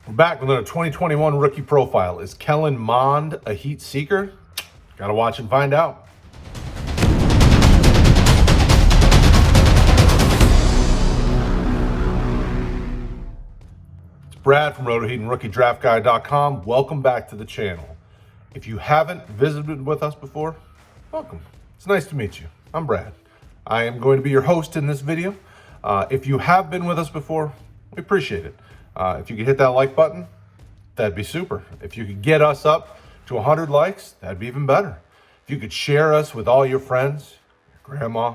We're back with another 2021 rookie profile. Is Kellen Mond a heat seeker? Gotta watch and find out. It's Brad from RotoHeat&RookieDraftGuide.com. Welcome back to the channel. If you haven't visited with us before, welcome. It's nice to meet you. I'm Brad. I am going to be your host in this video. If you have been with us before, we appreciate it. If you could hit that like button, that'd be super. If you could get us up to 100 likes, that'd be even better. If you could share us with all your friends, your grandma,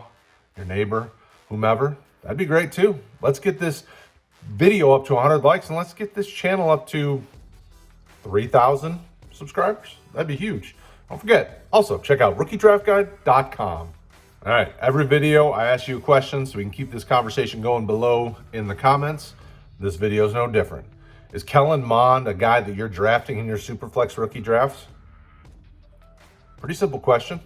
your neighbor, whomever, that'd be great too. Let's get this video up to 100 likes and let's get this channel up to 3,000 subscribers. That'd be huge. Don't forget, also check out RookieDraftGuide.com. All right, every video I ask you a question so we can keep this conversation going below in the comments. This video is no different. Is Kellen Mond a guy that you're drafting in your Superflex rookie drafts? Pretty simple question.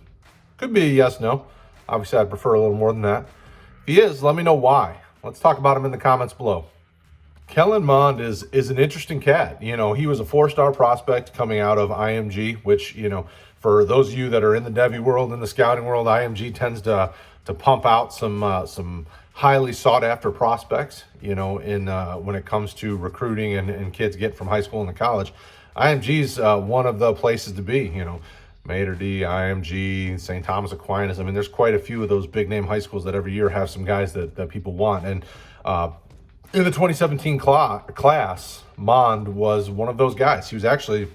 Could be a yes, no. Obviously, I'd prefer a little more than that. If he is, let me know why. Let's talk about him in the comments below. Kellen Mond is an interesting cat. You know, he was a 4-star prospect coming out of IMG, which, you know, for those of you that are in the Devy world, in the scouting world, IMG tends to pump out some highly sought after prospects, you know, in when it comes to recruiting and kids get from high school into college. IMG's one of the places to be, you know, Mater D, IMG, St. Thomas Aquinas. I mean, there's quite a few of those big name high schools that every year have some guys that people want. And in the 2017 class, Mond was one of those guys. He was actually,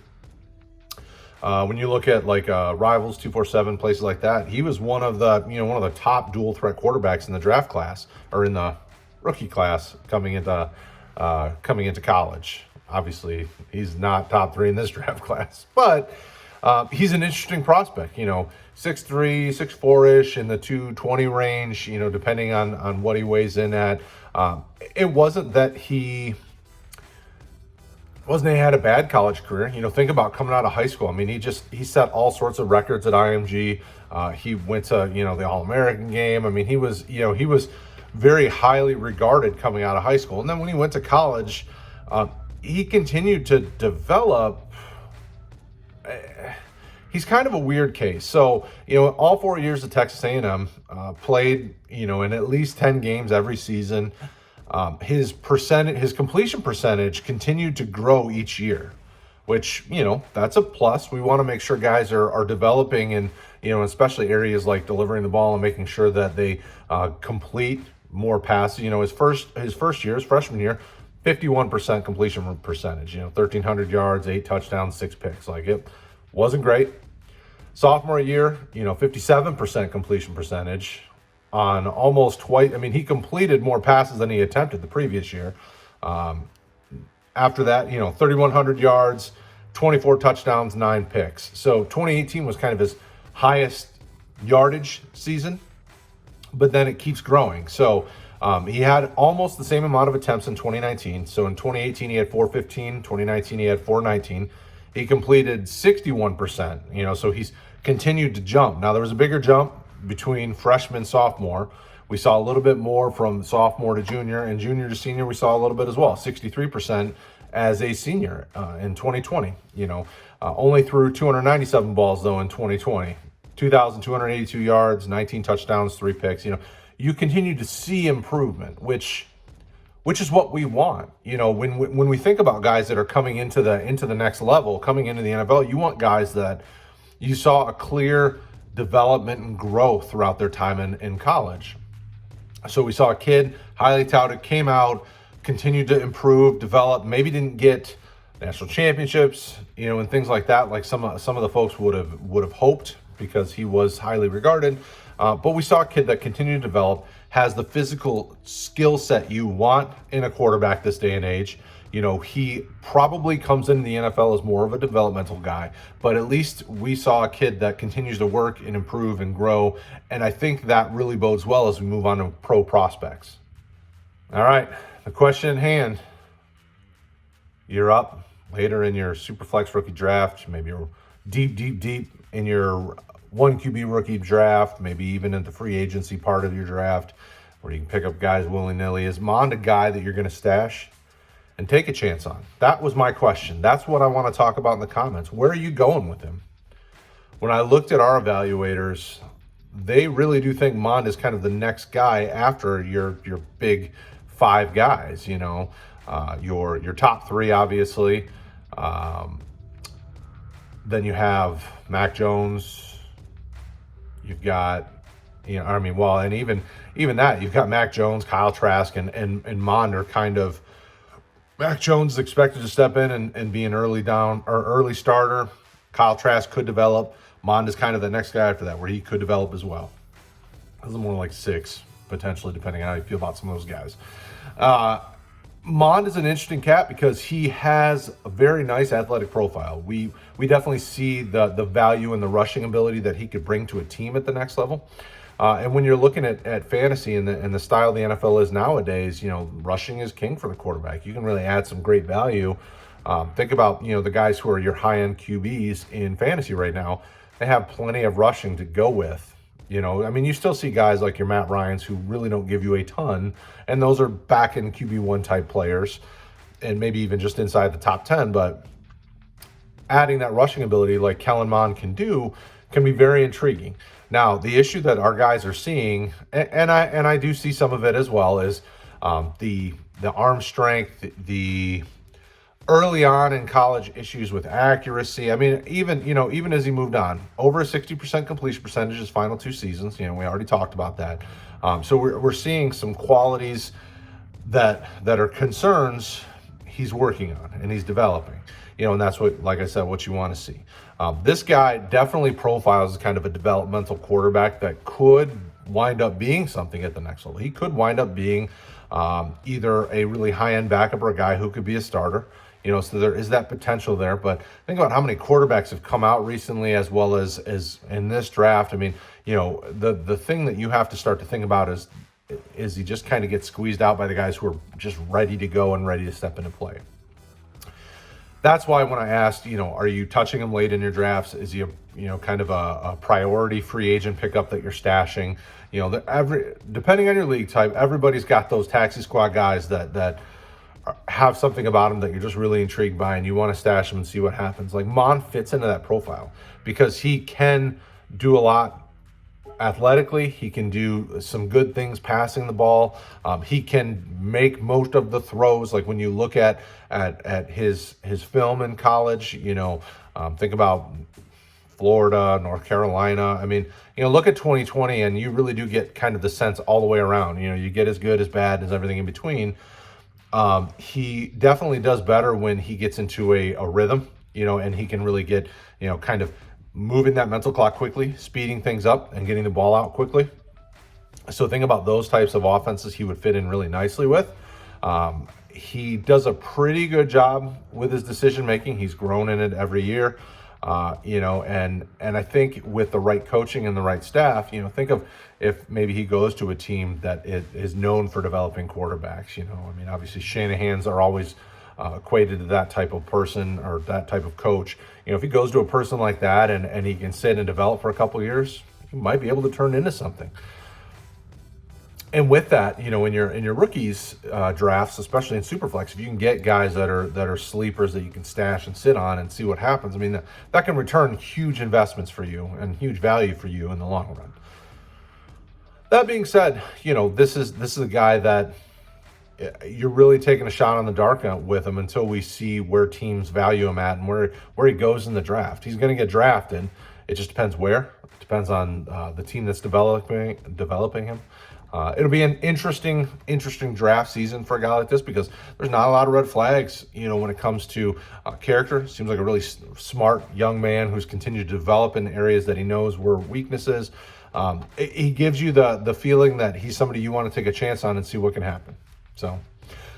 when you look at like Rivals, 247, places like that, he was one of the top dual threat quarterbacks in the draft class, or in the rookie class coming into college. Obviously, he's not top 3 in this draft class, but he's an interesting prospect. You know, 6'3", 6'4" in the 220 range. You know, depending on what he weighs in at. It wasn't that he had a bad college career. You know, think about coming out of high school. I mean, he set all sorts of records at IMG. He went to, you know, the All-American game. I mean, he was very highly regarded coming out of high school. And then when he went to college, he continued to develop. He's kind of a weird case. So, you know, all 4 years at Texas A&M, played, you know, in at least 10 games every season. His completion percentage continued to grow each year, which, you know, that's a plus. We want to make sure guys are developing in, you know, especially areas like delivering the ball and making sure that they complete more passes. You know, his freshman year, 51% completion percentage, you know, 1,300 yards, 8 touchdowns, 6 picks. Like, it wasn't great. Sophomore year, you know, 57% completion percentage on almost twice. I mean, he completed more passes than he attempted the previous year. After that, you know, 3,100 yards, 24 touchdowns, 9 picks. So 2018 was kind of his highest yardage season, but then it keeps growing. So he had almost the same amount of attempts in 2019. So in 2018, he had 415. 2019, he had 419. He completed 61%, you know, so he's continued to jump. Now, there was a bigger jump between freshman and sophomore. We saw a little bit more from sophomore to junior, and junior to senior, we saw a little bit as well, 63% as a senior in 2020. You know, only threw 297 balls, though, in 2020. 2,282 yards, 19 touchdowns, 3 picks. You know, you continue to see improvement, which is what we want. You know, when we think about guys that are coming into the next level, coming into the NFL, you want guys that you saw a clear development and growth throughout their time in college. So we saw a kid, highly touted, came out, continued to improve, develop, maybe didn't get national championships, you know, and things like that, like some of the folks would have hoped, because he was highly regarded. But we saw a kid that continued to develop, has the physical skill set you want in a quarterback this day and age. You know, he probably comes into the NFL as more of a developmental guy, but at least we saw a kid that continues to work and improve and grow. And I think that really bodes well as we move on to pro prospects. All right, the question in hand. You're up later in your Superflex rookie draft, maybe you're deep in your 1 QB rookie draft, maybe even in the free agency part of your draft, where you can pick up guys willy-nilly. Is Mond a guy that you're going to stash? and take a chance on? That was my question. That's what I want to talk about in the comments. Where are you going with him? When I looked at our evaluators, they really do think Mond is kind of the next guy after your big five guys, your top three, obviously. Then you have Mac Jones. You've got, and even that, you've got Mac Jones, Kyle Trask, and Mond are kind of. Mac Jones is expected to step in and be an early starter. Kyle Trask could develop. Mond is kind of the next guy after that, where he could develop as well. This is more like 6, potentially, depending on how you feel about some of those guys. Mond is an interesting cat because he has a very nice athletic profile. We definitely see the value and the rushing ability that he could bring to a team at the next level. And when you're looking at fantasy and the style the NFL is nowadays, rushing is king for the quarterback. You can really add some great value. Think about, the guys who are your high-end QBs in fantasy right now. They have plenty of rushing to go with. You still see guys like your Matt Ryans who really don't give you a ton, and those are back in QB1 type players, and maybe even just inside the top 10. But adding that rushing ability like Kellen Mond can do can be very intriguing. Now, the issue that our guys are seeing, and I do see some of it as well, is the arm strength, the early on in college issues with accuracy. Even as he moved on, over a 60% completion percentage his final 2 seasons. We already talked about that. So we're seeing some qualities that are concerns he's working on and he's developing. And that's what, like I said, what you want to see. This guy definitely profiles as kind of a developmental quarterback that could wind up being something at the next level. He could wind up being either a really high-end backup or a guy who could be a starter. So there is that potential there. But think about how many quarterbacks have come out recently, as well as in this draft. The thing that you have to start to think about is he just kind of gets squeezed out by the guys who are just ready to go and ready to step into play. That's why when I asked, are you touching him late in your drafts? Is he kind of a priority free agent pickup that you're stashing? Depending on your league type, everybody's got those taxi squad guys that have something about him that you're just really intrigued by, and you want to stash him and see what happens. Like Mond fits into that profile because he can do a lot athletically. He can do some good things passing the ball. He can make most of the throws. Like when you look at his film in college, think about Florida, North Carolina. Look at 2020 and you really do get kind of the sense all the way around. You get as good, as bad, as everything in between. He definitely does better when he gets into a rhythm, and he can really get, kind of moving that mental clock quickly, speeding things up and getting the ball out quickly. So think about those types of offenses he would fit in really nicely with. He does a pretty good job with his decision-making. He's grown in it every year. And I think with the right coaching and the right staff, think of if maybe he goes to a team that is known for developing quarterbacks. Obviously Shanahan's are always equated to that type of person or that type of coach. If he goes to a person like that and he can sit and develop for a couple of years, he might be able to turn into something. And with that, in your rookies drafts, especially in Superflex, if you can get guys that are sleepers that you can stash and sit on and see what happens, that can return huge investments for you and huge value for you in the long run. That being said, this is a guy that you're really taking a shot on the dark with him until we see where teams value him at and where he goes in the draft. He's going to get drafted. It just depends where. It depends on the team that's developing him. It'll be an interesting draft season for a guy like this because there's not a lot of red flags, when it comes to character. Seems like a really smart young man who's continued to develop in areas that he knows were weaknesses. He gives you the feeling that he's somebody you want to take a chance on and see what can happen. So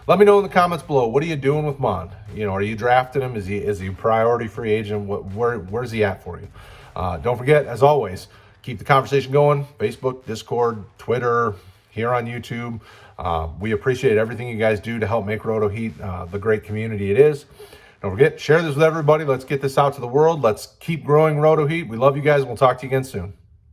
let me know in the comments below. What are you doing with Mond? Are you drafting him? Is he a priority free agent? Where's he at for you? Don't forget, as always, keep the conversation going. Facebook, Discord, Twitter, here on YouTube. We appreciate everything you guys do to help make Roto Heat the great community it is. Don't forget, share this with everybody. Let's get this out to the world. Let's keep growing Roto Heat. We love you guys. We'll talk to you again soon.